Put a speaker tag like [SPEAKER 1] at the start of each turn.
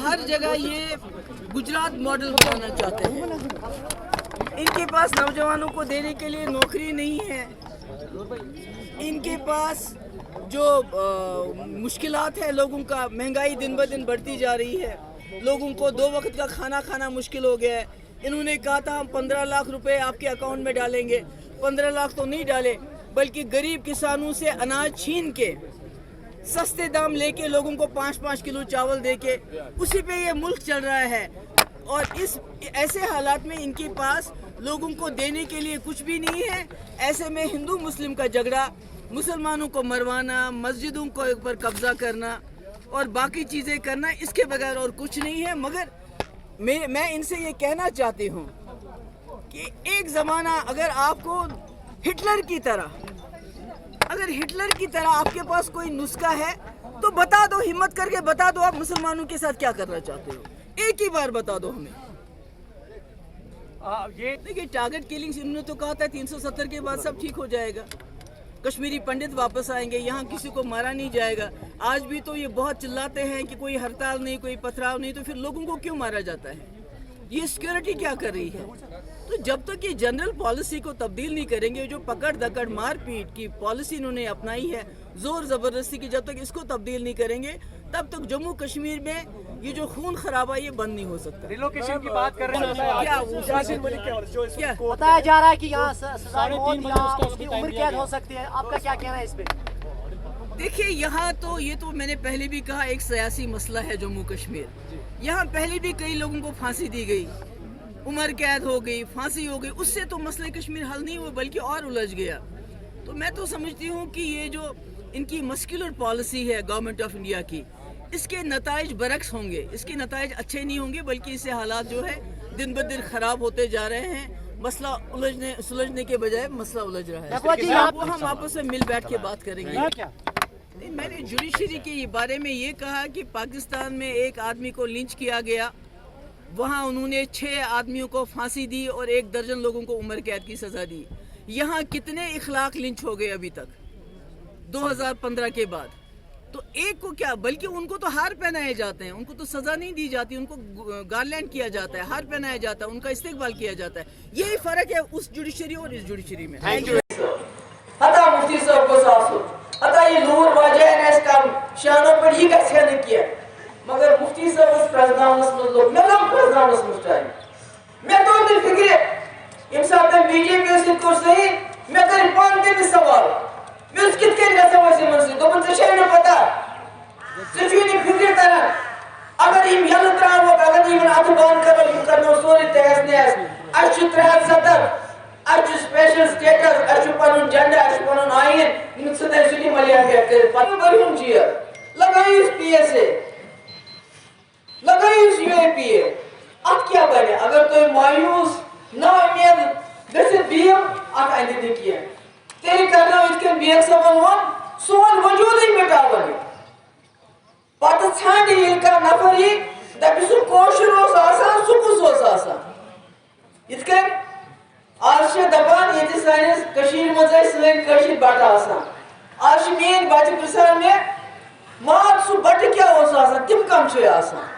[SPEAKER 1] ہر جگہ یہ گجرات ماڈل بنانا چاہتے ہیں. ان کے پاس نوجوانوں کو دینے کے لیے نوکری نہیں ہے. ان کے پاس جو مشکلات ہے لوگوں کا، مہنگائی دن بدن بڑھتی جا رہی ہے، لوگوں کو 2 وقت کا کھانا کھانا مشکل ہو گیا ہے. انہوں نے کہا تھا ہم 15 لاکھ روپے آپ کے اکاؤنٹ میں ڈالیں گے. 15 لاکھ تو نہیں ڈالے، بلکہ غریب کسانوں سے اناج چھین کے سستے دام لے کے لوگوں کو 5-5 کلو چاول دے کے اسی پہ یہ ملک چل رہا ہے. اور اس ایسے حالات میں ان کے پاس لوگوں کو دینے کے لیے کچھ بھی نہیں ہے. ایسے میں ہندو مسلم کا جھگڑا، مسلمانوں کو مروانا، مسجدوں کو پر قبضہ کرنا اور باقی چیزیں کرنا، اس کے بغیر اور کچھ نہیں ہے. مگر میں ان سے یہ کہنا چاہتی ہوں کہ ایک زمانہ اگر آپ کو ہٹلر کی طرح آپ کے پاس کوئی نسخہ ہے تو بتا دو، ہمت کر کے بتا دو آپ مسلمانوں کے ساتھ کیا کرنا چاہتے ہو. ایک ہی بار بتا دو ہمیں. دیکھیے ٹارگٹ کلنگز انہوں نے تو کہا تھا 370 کے بعد سب ٹھیک ہو جائے گا، کشمیری پنڈت واپس آئیں گے، یہاں کسی کو مارا نہیں جائے گا. آج بھی تو یہ بہت چلاتے ہیں کہ کوئی ہڑتال نہیں، کوئی پتھراؤ نہیں، تو پھر لوگوں کو کیوں مارا جاتا ہے؟ یہ سیکیورٹی کیا کر رہی ہے؟ تو جب تک یہ جنرل پالیسی کو تبدیل نہیں کریں گے، جو پکڑ دکڑ مار پیٹ کی پالیسی انہوں نے اپنائی ہے، زور زبردستی کی، جب تک اس کو تبدیل نہیں کریں گے تب تک جموں کشمیر میں یہ جو خون خرابہ یہ بند نہیں ہو سکتا.
[SPEAKER 2] ریلوکیشن کی بات کر رہے ہیں،
[SPEAKER 3] بتایا جا رہا ہے کہ یہاں سزائے موت یا اس کی عمر قید ہو سکتی ہے، آپ کا کیا کہنا ہے اس پہ؟
[SPEAKER 1] دیکھیے یہاں تو یہ تو میں نے پہلے بھی کہا ایک سیاسی مسئلہ ہے جموں کشمیر. یہاں پہلے بھی کئی لوگوں کو پھانسی دی گئی، عمر قید ہو گئی، پھانسی ہو گئی، اس سے تو مسئلہ کشمیر حل نہیں ہوا بلکہ اور الجھ گیا. تو میں تو سمجھتی ہوں کہ یہ جو ان کی مسکولر پالیسی ہے گورنمنٹ آف انڈیا کی، اس کے نتائج برعکس ہوں گے. اس کے نتائج اچھے نہیں ہوں گے بلکہ اس سے حالات جو ہے دن بدن خراب ہوتے جا رہے ہیں. مسئلہ سلجھنے کے بجائے مسئلہ الجھ رہا ہے. وہ ہم آپس میں مل بیٹھ کے بات کریں گے. میں نے جوڈیشری کے بارے میں یہ کہا کہ پاکستان میں ایک آدمی کو لنچ کیا گیا، وہاں انہوں نے 6 آدمیوں کو پھانسی دی اور 1 درجن لوگوں کو عمر قید کی سزا دی. یہاں کتنے اخلاق لنچ ہو گئے ابھی تک 2015 کے بعد؟ تو ایک کو کیا، بلکہ ان کو تو ہار پہنائے جاتے ہیں، ان کو تو سزا نہیں دی جاتی، ان کو گارلینڈ کیا جاتا ہے، ہار پہنایا جاتا ہے، ان کا استقبال کیا جاتا ہے. یہی فرق ہے اس جوڈیشری اور اس جوڈیشری میں.
[SPEAKER 4] ہتا مفتی صاحب کو ساسو ہتا یہ لور واجہ نے اس کام شانوں پر یہ کیسے نہیں کیا، مگر مفتی صاحب اس پریزیڈنٹس میں لوگ میں لوگ پریزیڈنٹس میں ٹائم میں تو نہیں فکر انسان نے بی جے پی سے کو صحیح میں کر پان دے سوال میں اس کت کے نہ سمجھ سے منسی تو من سے نہ پتا صرف یہ فکر کرنا اگر یہ یل تراو اگر یہ اتبان کرو یہ کرنو سوری تیس نیس اچھ 370 اچھ سپیشل سٹیٹس اچھ پنن جنڈا اچھ پنن آئین ان سے سٹی ملیا گیا کہ پتہ بریم چیز لگائی اس پی ایس اے لگائی اس یو اے پی اے ات کیا بنے اگر تو مایوس نہ امید گھر بیم ات اندی نہیں کیا تیری کرنا اس کے بیک سبن ون سون وجود ہی مٹا بنے پتہ ژھانڈ یہ کا نفر یہ دپی سو کوشر اوس آسان سکوس اوس آسان یت کن آج سے دپان یہ سانس کشیر مزے سن کشیر بٹ آسان آج مین بچ پرسان میں مات سو بٹ کیا اوس آسان تم کم چھ آسان